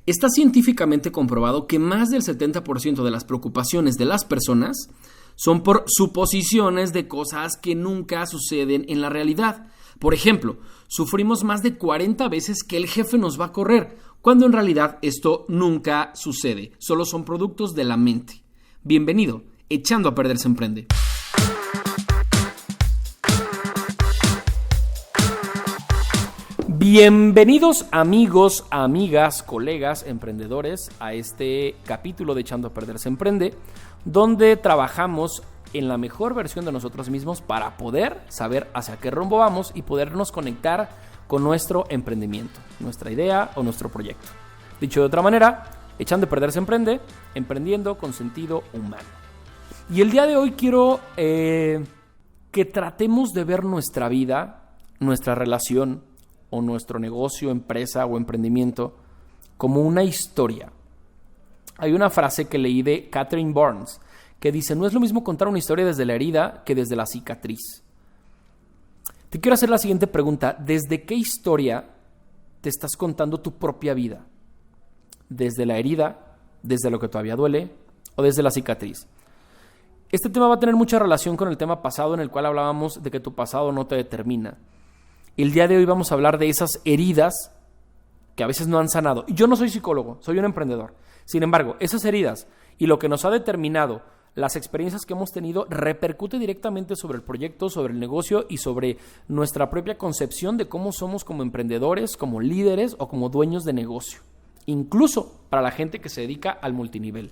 Está científicamente comprobado que más del 70% de las preocupaciones de las personas son por suposiciones de cosas que nunca suceden en la realidad. Por ejemplo, sufrimos más de 40 veces que el jefe nos va a correr, cuando en realidad esto nunca sucede, solo son productos de la mente. Bienvenido, Echando a Perder se Emprende. Bienvenidos amigos, amigas, colegas, emprendedores a este capítulo de Echando a Perder se Emprende, donde trabajamos en la mejor versión de nosotros mismos para poder saber hacia qué rumbo vamos y podernos conectar con nuestro emprendimiento, nuestra idea o nuestro proyecto. Dicho de otra manera, Echando a Perder se Emprende, emprendiendo con sentido humano. Y el día de hoy quiero que tratemos de ver nuestra vida, nuestra relación o nuestro negocio, empresa o emprendimiento como una historia. Hay una frase que leí de Catherine Burns que dice: no es lo mismo contar una historia desde la herida que desde la cicatriz. Te quiero hacer la siguiente pregunta: ¿desde qué historia te estás contando tu propia vida? ¿Desde la herida, desde lo que todavía duele o desde la cicatriz? Este tema va a tener mucha relación con el tema pasado, en el cual hablábamos de que tu pasado no te determina. El día de hoy vamos a hablar de esas heridas que a veces no han sanado. Yo no soy psicólogo, soy un emprendedor. Sin embargo, esas heridas y lo que nos ha determinado, las experiencias que hemos tenido, repercute directamente sobre el proyecto, sobre el negocio y sobre nuestra propia concepción de cómo somos como emprendedores, como líderes o como dueños de negocio. Incluso para la gente que se dedica al multinivel.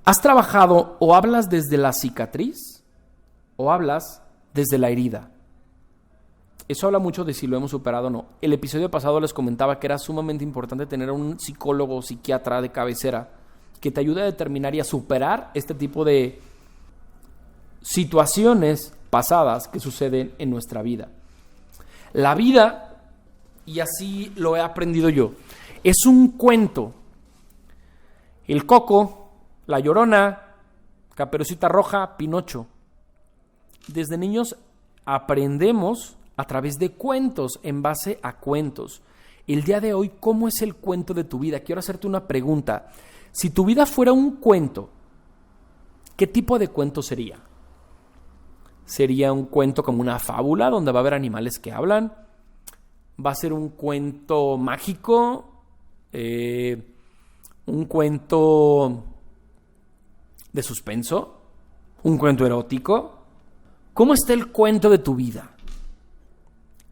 ¿Has trabajado o hablas desde la cicatriz o hablas desde la herida? Eso habla mucho de si lo hemos superado o no. El episodio pasado les comentaba que era sumamente importante tener a un psicólogo o psiquiatra de cabecera que te ayude a determinar y a superar este tipo de situaciones pasadas que suceden en nuestra vida. La vida, y así lo he aprendido yo, es un cuento. El Coco, La Llorona, Caperucita Roja, Pinocho. Desde niños aprendemos a través de cuentos, en base a cuentos. El día de hoy, ¿cómo es el cuento de tu vida? Quiero hacerte una pregunta. Si tu vida fuera un cuento, ¿qué tipo de cuento sería? ¿Sería un cuento como una fábula donde va a haber animales que hablan? ¿Va a ser un cuento mágico? ¿Un cuento de suspenso? ¿Un cuento erótico? ¿Cómo está el cuento de tu vida?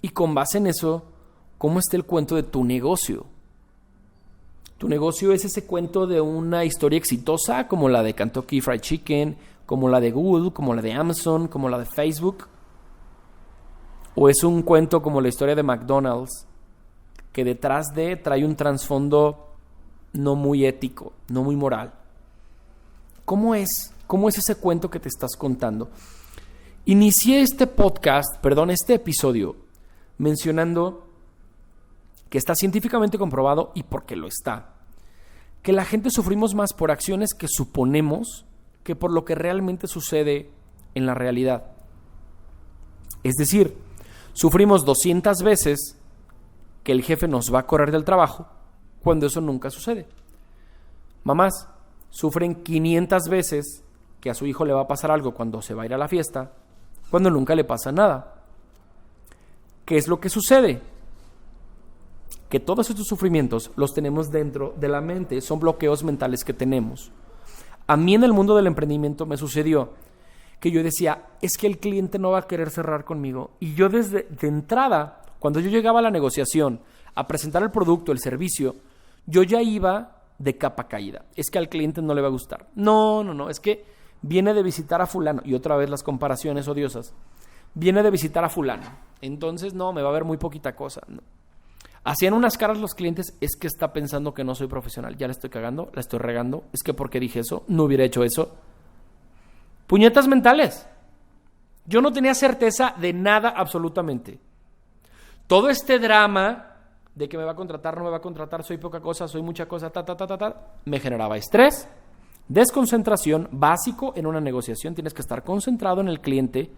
Y con base en eso, ¿cómo está el cuento de tu negocio? ¿Tu negocio es ese cuento de una historia exitosa como la de Kentucky Fried Chicken, como la de Google, como la de Amazon, como la de Facebook? ¿O es un cuento como la historia de McDonald's, que detrás de trae un trasfondo no muy ético, no muy moral? ¿Cómo es ese cuento que te estás contando? Inicié este episodio, mencionando que está científicamente comprobado, y porque lo está, que la gente sufrimos más por acciones que suponemos que por lo que realmente sucede en la realidad. Es decir, sufrimos 200 veces que el jefe nos va a correr del trabajo cuando eso nunca sucede. Mamás sufren 500 veces que a su hijo le va a pasar algo cuando se va a ir a la fiesta, cuando nunca le pasa nada. ¿Qué es lo que sucede? Que todos estos sufrimientos los tenemos dentro de la mente, son bloqueos mentales que tenemos. A mí en el mundo del emprendimiento me sucedió que yo decía, es que el cliente no va a querer cerrar conmigo. Y yo de entrada, cuando yo llegaba a la negociación, a presentar el producto, el servicio, yo ya iba de capa caída. Es que al cliente no le va a gustar. No, es que viene de visitar a fulano. Y otra vez las comparaciones odiosas. Viene de visitar a fulano. Entonces, no, me va a ver muy poquita cosa. No. Hacían unas caras los clientes, es que está pensando que no soy profesional. Ya la estoy cagando, la estoy regando. Es que porque dije eso, no hubiera hecho eso. Puñetas mentales. Yo no tenía certeza de nada absolutamente. Todo este drama de que me va a contratar, no me va a contratar, soy poca cosa, soy mucha cosa, me generaba estrés, desconcentración, básico en una negociación. Tienes que estar concentrado en el cliente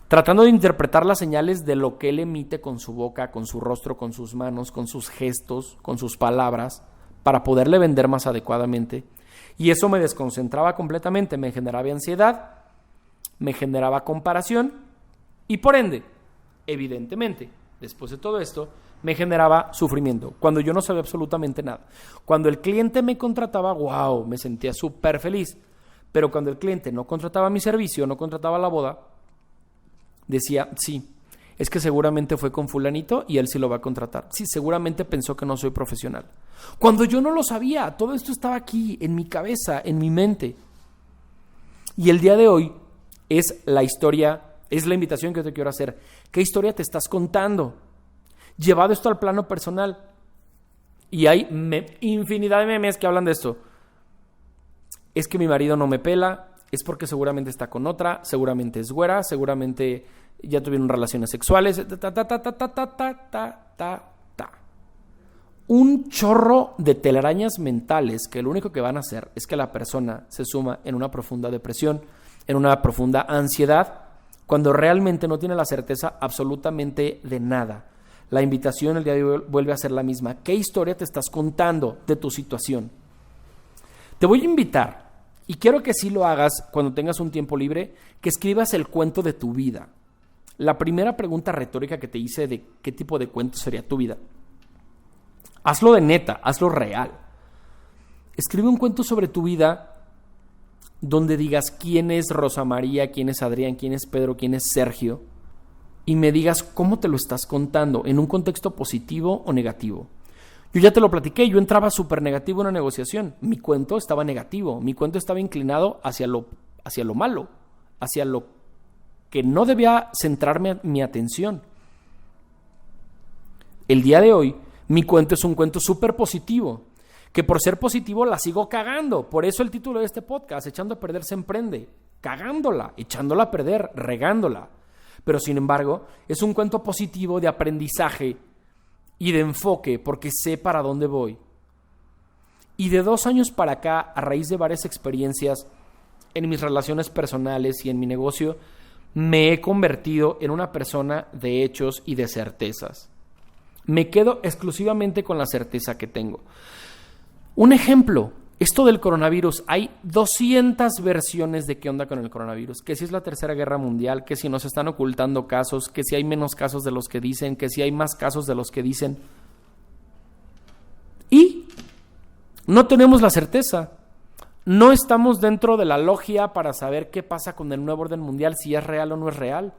tratando de interpretar las señales de lo que él emite con su boca, con su rostro, con sus manos, con sus gestos, con sus palabras, para poderle vender más adecuadamente. Y eso me desconcentraba completamente, me generaba ansiedad, me generaba comparación y por ende, evidentemente, después de todo esto, me generaba sufrimiento, cuando yo no sabía absolutamente nada. Cuando el cliente me contrataba, wow, me sentía súper feliz. Pero cuando el cliente no contrataba mi servicio, no contrataba la boda, decía, sí, es que seguramente fue con fulanito y él sí lo va a contratar. Sí, seguramente pensó que no soy profesional. Cuando yo no lo sabía, todo esto estaba aquí, en mi cabeza, en mi mente. Y el día de hoy es la historia, es la invitación que te quiero hacer. ¿Qué historia te estás contando? Llevado esto al plano personal. Y hay infinidad de memes que hablan de esto. Es que mi marido no me pela, es porque seguramente está con otra, seguramente es güera, seguramente ya tuvieron relaciones sexuales, Un chorro de telarañas mentales que lo único que van a hacer es que la persona se suma en una profunda depresión, en una profunda ansiedad, cuando realmente no tiene la certeza absolutamente de nada. La invitación el día de hoy vuelve a ser la misma. ¿Qué historia te estás contando de tu situación? Te voy a invitar, y quiero que sí lo hagas cuando tengas un tiempo libre, que escribas el cuento de tu vida. La primera pregunta retórica que te hice de qué tipo de cuento sería tu vida. Hazlo de neta, hazlo real. Escribe un cuento sobre tu vida donde digas quién es Rosa María, quién es Adrián, quién es Pedro, quién es Sergio, y me digas cómo te lo estás contando, en un contexto positivo o negativo. Yo ya te lo platiqué, yo entraba súper negativo en una negociación. Mi cuento estaba negativo, mi cuento estaba inclinado hacia lo malo, hacia lo que no debía centrarme mi atención. El día de hoy, mi cuento es un cuento súper positivo, que por ser positivo la sigo cagando. Por eso el título de este podcast, Echando a perder se emprende, cagándola, echándola a perder, regándola. Pero sin embargo, es un cuento positivo de aprendizaje y de enfoque, porque sé para dónde voy. Y de 2 años para acá, a raíz de varias experiencias en mis relaciones personales y en mi negocio, me he convertido en una persona de hechos y de certezas. Me quedo exclusivamente con la certeza que tengo. Un ejemplo, esto del coronavirus, hay 200 versiones de qué onda con el coronavirus, que si es la tercera guerra mundial, que si nos están ocultando casos, que si hay menos casos de los que dicen, que si hay más casos de los que dicen. Y no tenemos la certeza. No estamos dentro de la logia para saber qué pasa con el nuevo orden mundial, si es real o no es real.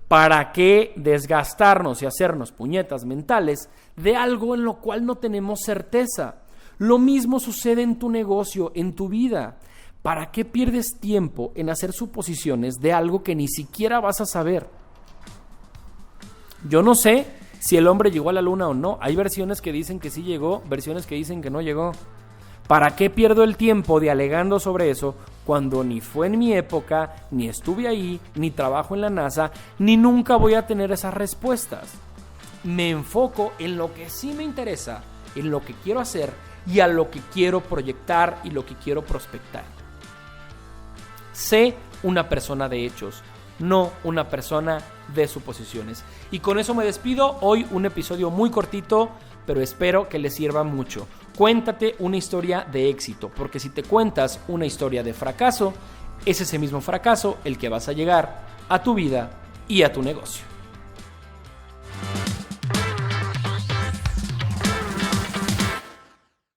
¿Para qué desgastarnos y hacernos puñetas mentales de algo en lo cual no tenemos certeza? Lo mismo sucede en tu negocio, en tu vida. ¿Para qué pierdes tiempo en hacer suposiciones de algo que ni siquiera vas a saber? Yo no sé si el hombre llegó a la luna o no. Hay versiones que dicen que sí llegó, versiones que dicen que no llegó. ¿Para qué pierdo el tiempo de alegando sobre eso cuando ni fue en mi época, ni estuve ahí, ni trabajo en la NASA, ni nunca voy a tener esas respuestas? Me enfoco en lo que sí me interesa, en lo que quiero hacer y a lo que quiero proyectar y lo que quiero prospectar. Sé una persona de hechos, no una persona de suposiciones. Y con eso me despido. Hoy un episodio muy cortito, pero espero que les sirva mucho. Cuéntate una historia de éxito, porque si te cuentas una historia de fracaso, es ese mismo fracaso el que vas a llegar a tu vida y a tu negocio.